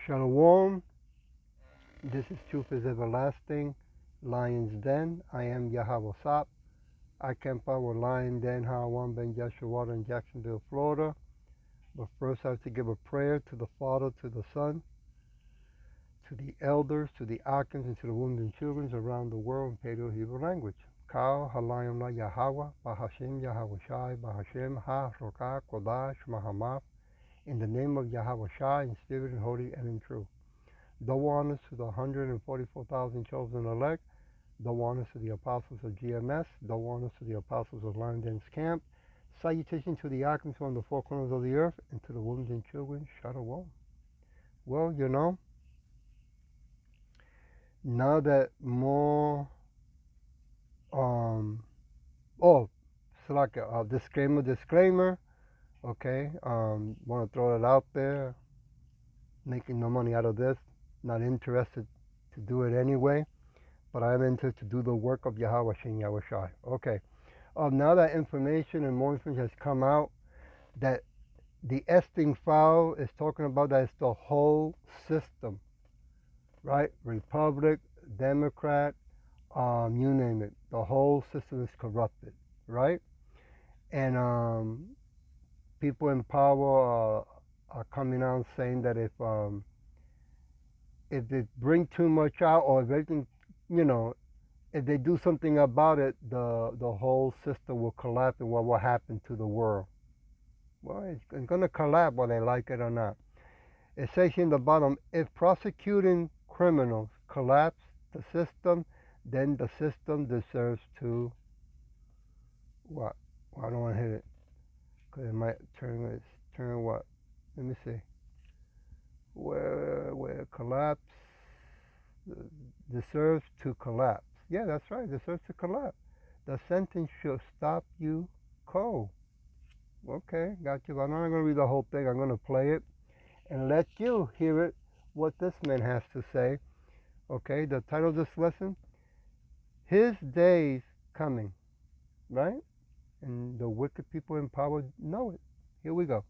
Shalom. This is Truth is Everlasting, Lion's Den. I am Yahweh Sop. I camp out with Lion Den, Hawan Ben Yeshua in Jacksonville, Florida. But first I have to give a prayer to the Father, to the Son, to the elders, to the Akins, and to the women and children around the world in Paleo Hebrew language. Kal Halayim La Yahweh, Bahashim Yahweh Shai, Bahashim Ha Rokah Kodash Mahamaf, in the name of Yahweh Shai, in spirit and holy and in truth. Double honors to the 144,000 chosen elect. Double honors to the apostles of GMS. Double honors to the apostles of Lion Den's camp. Salutation to the Akins on the four corners of the earth, and to the women and children. Shalom. Well, now that more, it's like a disclaimer. Okay, want to throw it out there. Making no money out of this. Not interested to do it anyway, but I'm interested to do the work of Yahweh Shem Yahweh Shai. Okay. Now that information and more information has come out, that the Esting file is talking about that it's the whole system, right? Republic, Democrat, you name it. The whole system is corrupted, right? And people in power are coming out saying that if they bring too much out, or if they can, if they do something about it, the whole system will collapse, and what will happen to the world? Well, it's going to collapse whether they like it or not. It says here in the bottom, if prosecuting criminals collapse the system, then the system deserves to what? Well, I don't want to hit it because it might turn what? Let me see. Where collapse deserves to collapse. Yeah, that's right. Deserves to collapse. The sentence should stop you cold. Okay, got you. I'm not going to read the whole thing. I'm going to play it and let you hear it, what this man has to say. Okay, the title of this lesson, His Days Coming, right? And the wicked people in power know it. Here we go.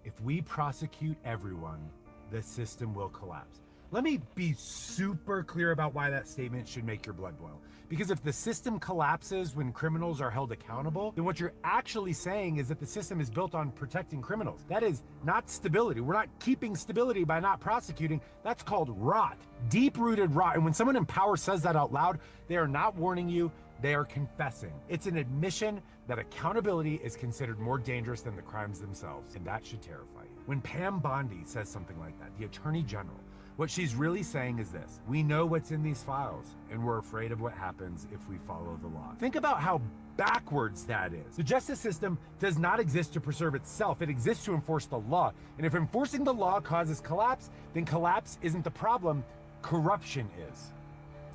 If we prosecute everyone, the system will collapse. Let me be super clear about why that statement should make your blood boil. Because if the system collapses when criminals are held accountable, then what you're actually saying is that the system is built on protecting criminals. That is not stability. We're not keeping stability by not prosecuting. That's called rot, deep-rooted rot. And when someone in power says that out loud, they are not warning you, they are confessing. It's an admission that accountability is considered more dangerous than the crimes themselves, and that should terrify you. When Pam Bondi says something like that, the Attorney General, what she's really saying is this: we know what's in these files, and we're afraid of what happens if we follow the law. Think about how backwards that is. The justice system does not exist to preserve itself. It exists to enforce the law. And if enforcing the law causes collapse, then collapse isn't the problem, corruption is.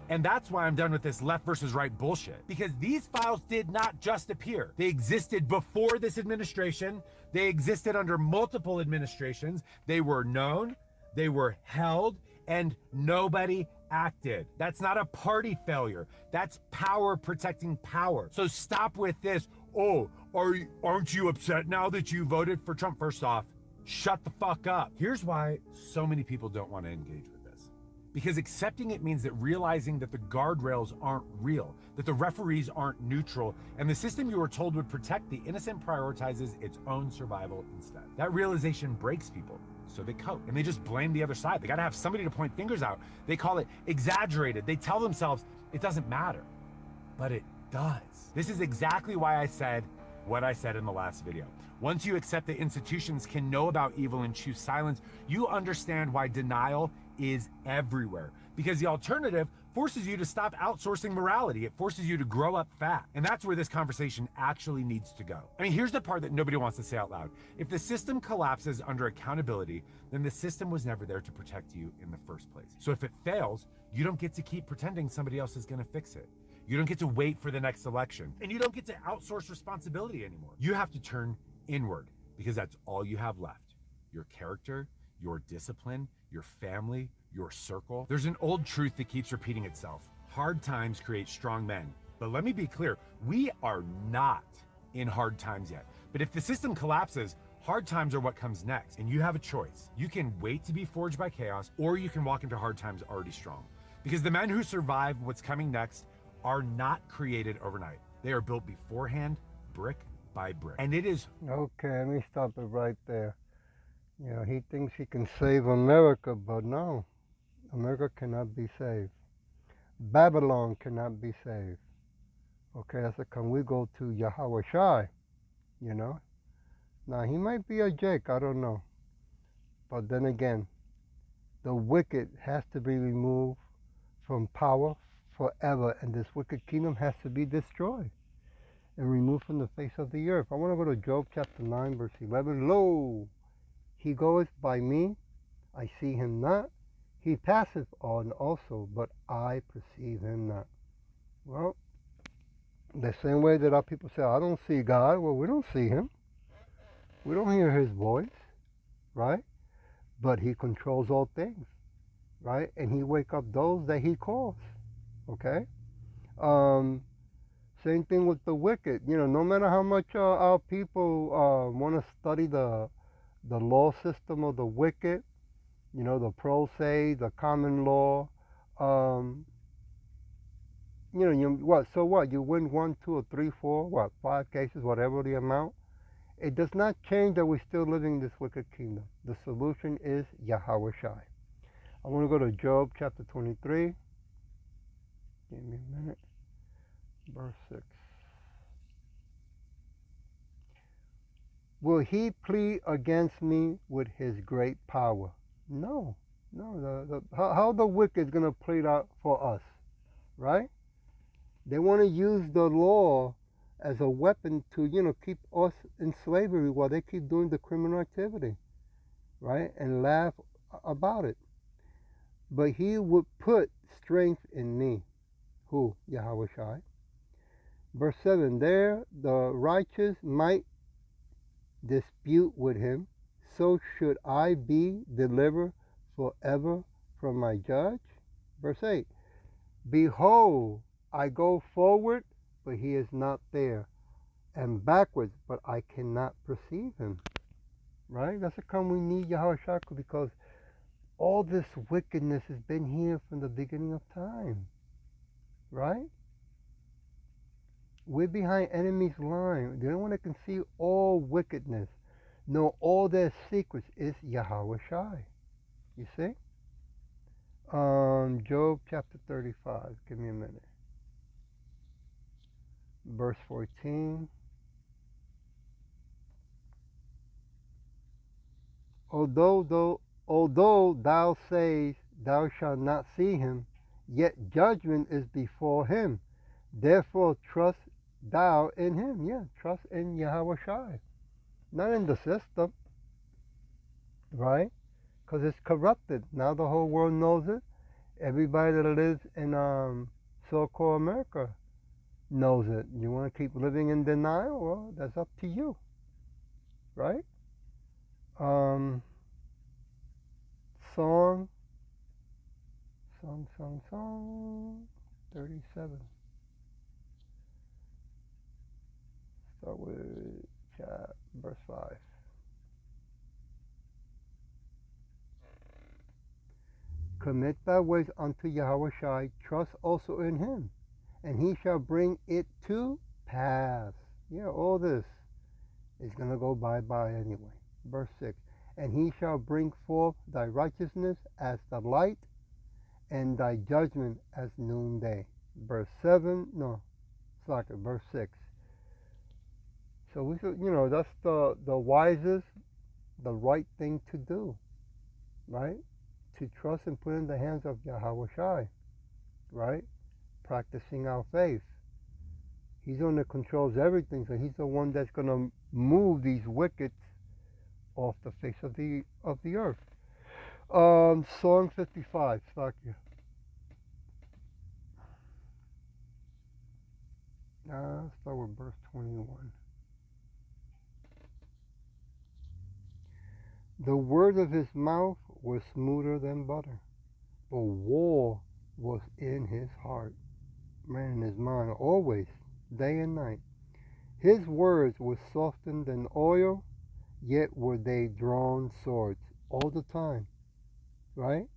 And that's why I'm done with this left versus right bullshit. Because these files did not just appear. They existed before this administration. They existed under multiple administrations. They were known, they were held, and nobody acted. That's not a party failure. That's power protecting power. So stop with this, oh, aren't you upset now that you voted for Trump? First off, shut the fuck up. Here's why so many people don't want to engage with this. Because accepting it means that realizing that the guardrails aren't real, that the referees aren't neutral, and the system you were told would protect the innocent prioritizes its own survival instead. That realization breaks people, so they cope, and they just blame the other side. They gotta have somebody to point fingers out. They call it exaggerated. They tell themselves it doesn't matter, but it does. This is exactly why I said what I said in the last video. Once you accept that institutions can know about evil and choose silence, you understand why denial is everywhere. Because the alternative forces you to stop outsourcing morality. It forces you to grow up fat. And that's where this conversation actually needs to go. I mean, here's the part that nobody wants to say out loud. If the system collapses under accountability, then the system was never there to protect you in the first place. So if it fails, you don't get to keep pretending somebody else is gonna fix it. You don't get to wait for the next election. And you don't get to outsource responsibility anymore. You have to turn inward, because that's all you have left. Your character, your discipline, your family, your circle. There's an old truth that keeps repeating itself. Hard times create strong men. But let me be clear, we are not in hard times yet. But if the system collapses, Hard times are what comes next, and you have a choice. You can wait to be forged by chaos, or you can walk into hard times already strong. Because the men who survive what's coming next are not created overnight. They are built beforehand, brick by brick. And it is... Okay, let me stop it right there. You know, he thinks he can save America, but no. America cannot be saved. Babylon cannot be saved. Okay, that's like, can we go to Yahweh Shai, you know? Now, he might be a Jake, I don't know. But then again, the wicked has to be removed from power forever, and this wicked kingdom has to be destroyed and removed from the face of the earth. I want to go to Job chapter 9, verse 11. Lo, he goeth by me, I see him not. He passeth on also, but I perceive him not. Well, the same way that our people say, I don't see God. Well, we don't see him. We don't hear his voice, right? But he controls all things, right? And he wake up those that he calls, okay? Same thing with the wicked. You know, no matter how much our people want to study the law system of the wicked, you know, the pro se, the common law, you know, what? So what? You win 1, 2, or 3, 4, what? 5 cases, whatever the amount. It does not change that we're still living in this wicked kingdom. The solution is Yahweh Shai. I want to go to Job chapter 23. Give me a minute. Verse 6. Will he plead against me with his great power? No. No. How the wicked is going to plead out for us, right? They want to use the law as a weapon to, you know, keep us in slavery while they keep doing the criminal activity, right? And laugh about it. But he would put strength in me. Who? Yahweh Shai. Verse 7, there the righteous might dispute with him, so should I be delivered forever from my judge. Verse 8, behold, I go forward, but he is not there, and backwards, but I cannot perceive him. Right? That's how come we need Yahweh Shai, because all this wickedness has been here from the beginning of time. Right? We're behind enemy's line. The only one that can see all wickedness, know all their secrets, is Yahweh Shai. You see? Job chapter 35. Give me a minute. Verse 14. Although thou sayest thou shalt not see him, yet judgment is before him. Therefore trust thou in him. Yeah, trust in Yahweh Shai. Not in the system, right? Because it's corrupted. Now the whole world knows it. Everybody that lives in so-called America knows it. You want to keep living in denial? Well, that's up to you, right? Song 37. Start with verse 5. Commit thy ways unto Yahweh Shai, trust also in him, and he shall bring it to pass. Yeah, all this is going to go bye-bye anyway. Verse 6. And he shall bring forth thy righteousness as the light, and thy judgment as noonday. Verse 7. No, verse 6. So we should, you know, that's the wisest, the right thing to do, right? To trust and put in the hands of Yahweh Shai, right? Practicing our faith. He's the one that controls everything, so he's the one that's going to move these wicked off the face of the earth. Psalm 55. Start here. Start with verse 21. The word of his mouth was smoother than butter, but war was in his heart, man, in his mind, always, day and night. His words were softened than oil, yet were they drawn swords all the time, right?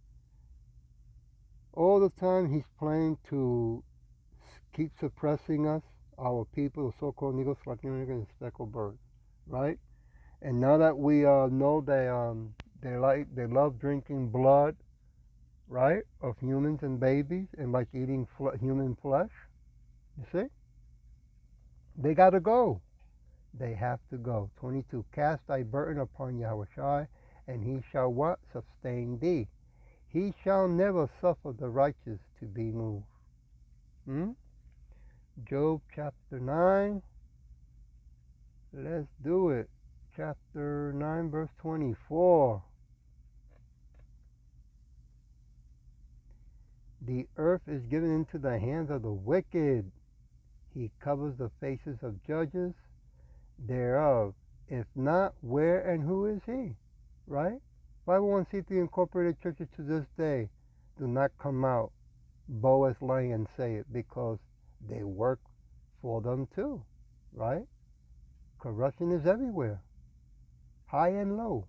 All the time he's planning to keep suppressing us, our people, the so-called Negros, Latinos, and speckled birds, right? And now that we know they love drinking blood, right, of humans and babies, and like eating human flesh, you see, they got to go. They have to go. 22. Cast thy burden upon Yahushua, and he shall what? Sustain thee. He shall never suffer the righteous to be moved. Hmm? Job chapter 9. Let's do it. Chapter 9, verse 24. The earth is given into the hands of the wicked. He covers the faces of judges thereof. If not, where and who is he? Right? 501c3 Incorporated churches to this day do not come out Boaz lying and say it because they work for them too. Right? Corruption is everywhere, high and low.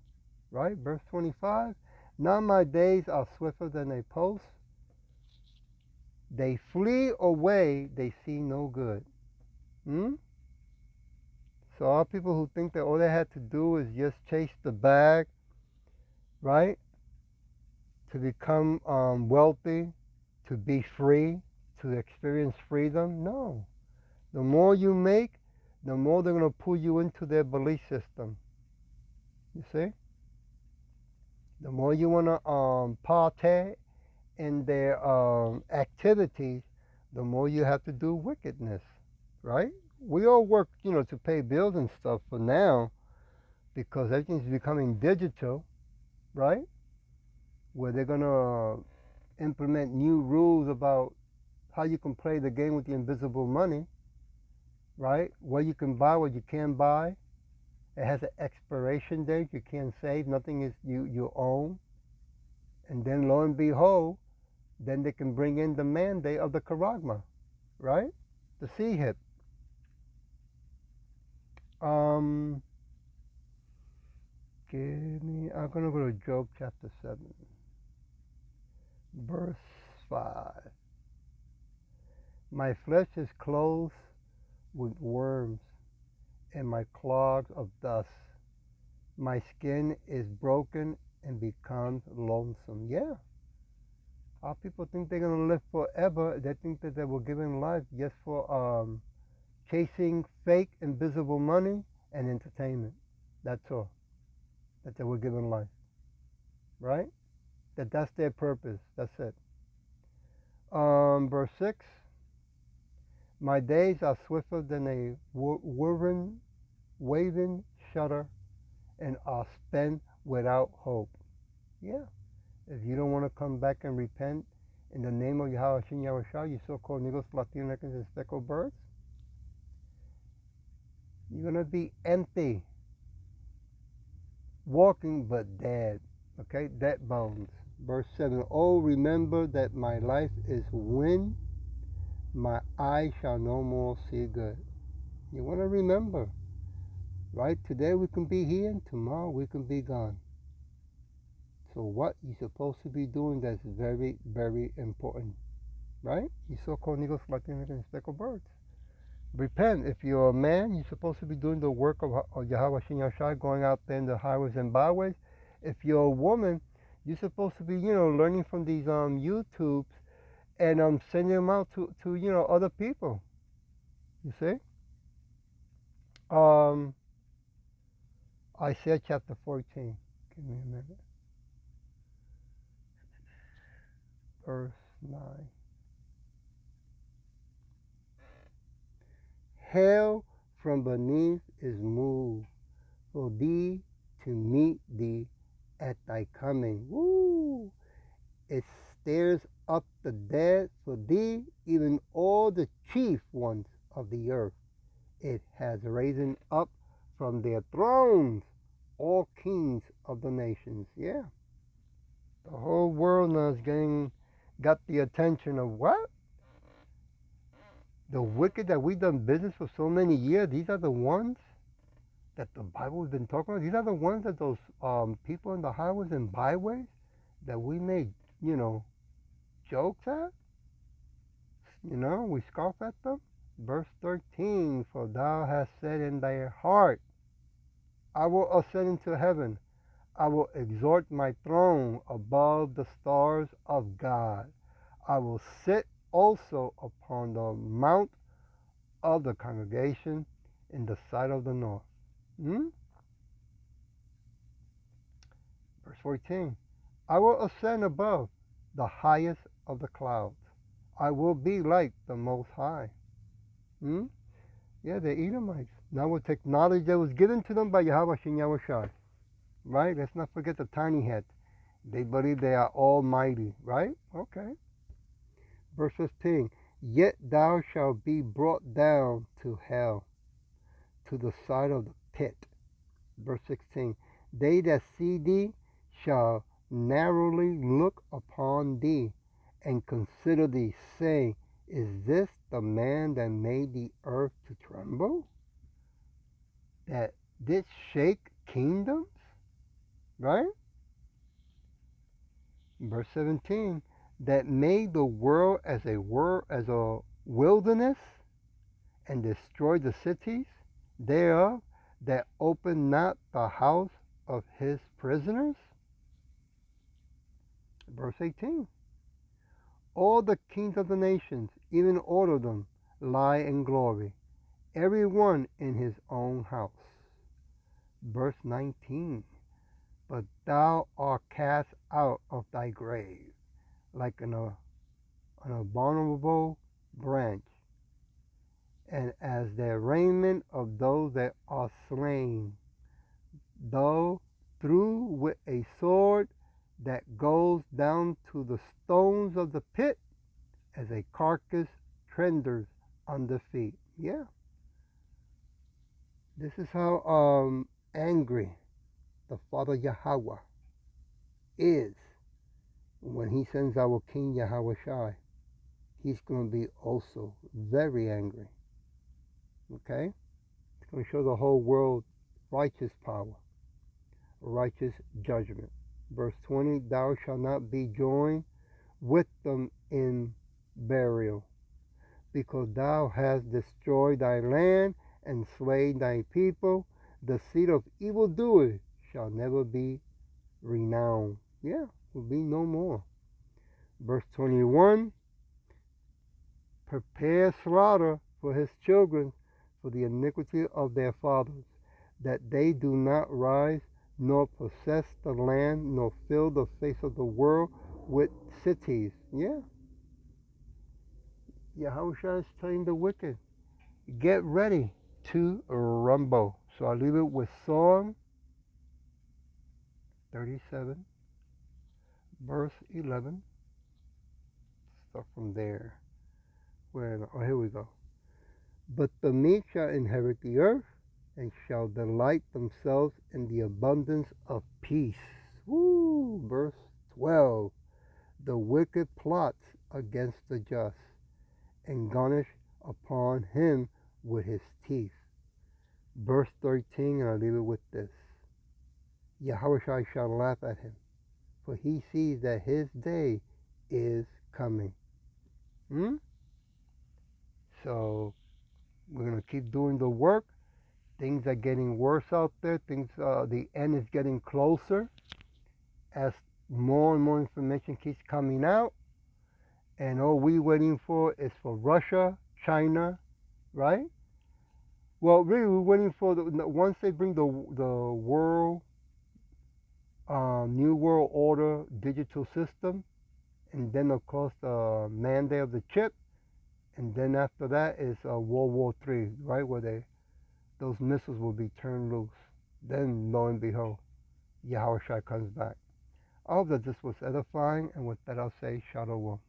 Right? Verse 25. Now my days are swifter than a post. They flee away, they see no good. Hmm? So all people who think that all they had to do is just chase the bag, right? To become wealthy, to be free, to experience freedom. No. The more you make, the more they're going to pull you into their belief system. You see? The more you want to partake in their activities, the more you have to do wickedness, right? We all work, to pay bills and stuff for now because everything's becoming digital, right? Where they're going to implement new rules about how you can play the game with the invisible money, right? What you can buy, what you can't buy. It has an expiration date. You can't save. Nothing is you own. And then lo and behold, then they can bring in the mandate of the charagma, right? The C-hip. I'm going to go to Job chapter 7, verse 5. My flesh is clothed with worms, and my clogs of dust. My skin is broken and becomes lonesome. Yeah. Our people think they're going to live forever. They think that they were given life just for chasing fake, invisible money and entertainment. That's all. That they were given life. Right? That's their purpose. That's it. Verse 6. My days are swifter than a waving shutter and are spent without hope. Yeah. If you don't want to come back and repent in the name of Yahweh Shin Yahushua, you so-called Negros, Latinos, and speckled birds, you're going to be empty, walking but dead. Okay? Dead bones. Verse 7. Oh, remember that my life is wind. My eye shall no more see good. You want to remember, right? Today we can be here and tomorrow we can be gone. So what you're supposed to be doing that's very, very important, right? You so-called Negros, Latinos, and speckled birds. Repent. If you're a man, you're supposed to be doing the work of Yahweh Shin Yahushua, going out there in the highways and byways. If you're a woman, you're supposed to be, learning from these YouTubes and sending them out to other people. You see? Isaiah chapter 14. Give me a minute. Verse 9. Hell from beneath is moved for thee to meet thee at thy coming. Woo! It stirs up the dead for thee, even all the chief ones of the earth. It has risen up from their thrones all kings of the nations. Yeah. The whole world now is got the attention of what? The wicked that we've done business for so many years, these are the ones? that the Bible has been talking about. These are the ones that those people in the highways and byways that we make, jokes at. We scoff at them. Verse 13, for thou hast said in thy heart, I will ascend into heaven. I will exalt my throne above the stars of God. I will sit also upon the mount of the congregation in the side of the north. Hmm? Verse 14, I will ascend above the highest of the clouds. I will be like the Most High. Hmm? Yeah, the Edomites. Now with technology that was given to them by Yahweh Shem Yahushai. Right? Let's not forget the tiny head. They believe they are almighty. Right? Okay. Verse 15. Yet thou shalt be brought down to hell, to the side of the pit. Verse 16. They that see thee shall narrowly look upon thee, and consider thee, saying, is this the man that made the earth to tremble? That did shake kingdoms? Right? Verse 17, that made the world as a wilderness, and destroyed the cities thereof, that opened not the house of his prisoners. Verse 18, all the kings of the nations, even all of them, lie in glory, every one in his own house. Verse 19, but thou art cast out of thy grave like an abominable branch, and as the raiment of those that are slain, though through with a sword that goes down to the stones of the pit, as a carcass trenders under feet. Yeah. This is how angry the Father Yahweh is when he sends our King Yahweh Shai. He's going to be also very angry. Okay? It's going to show the whole world righteous power, righteous judgment. Verse 20, thou shalt not be joined with them in burial, because thou hast destroyed thy land and slain thy people. The seed of evildoers shall never be renowned. Yeah, will be no more. Verse 21, prepare slaughter for his children for the iniquity of their fathers, that they do not rise, nor possess the land, nor fill the face of the world with cities. Yeah. Yahushua is telling the wicked, get ready to rumble. So I'll leave it with Psalm 37, verse 11. Start from there. Here we go. But the meek shall inherit the earth, and shall delight themselves in the abundance of peace. Woo! Verse 12. The wicked plots against the just, and garnish upon him with his teeth. Verse 13, and I'll leave it with this. Yahushua shall laugh at him, for he sees that his day is coming. So we're going to keep doing the work. Things are getting worse out there. The end is getting closer as more and more information keeps coming out. And all we're waiting for is for Russia, China, right? Well, really, we're waiting for once they bring the world, new world order digital system, and then of course the mandate of the chip, and then after that is World War III, right, where those missiles will be turned loose. Then, lo and behold, Yahushua comes back. I hope that this was edifying, and with that I'll say Shalom.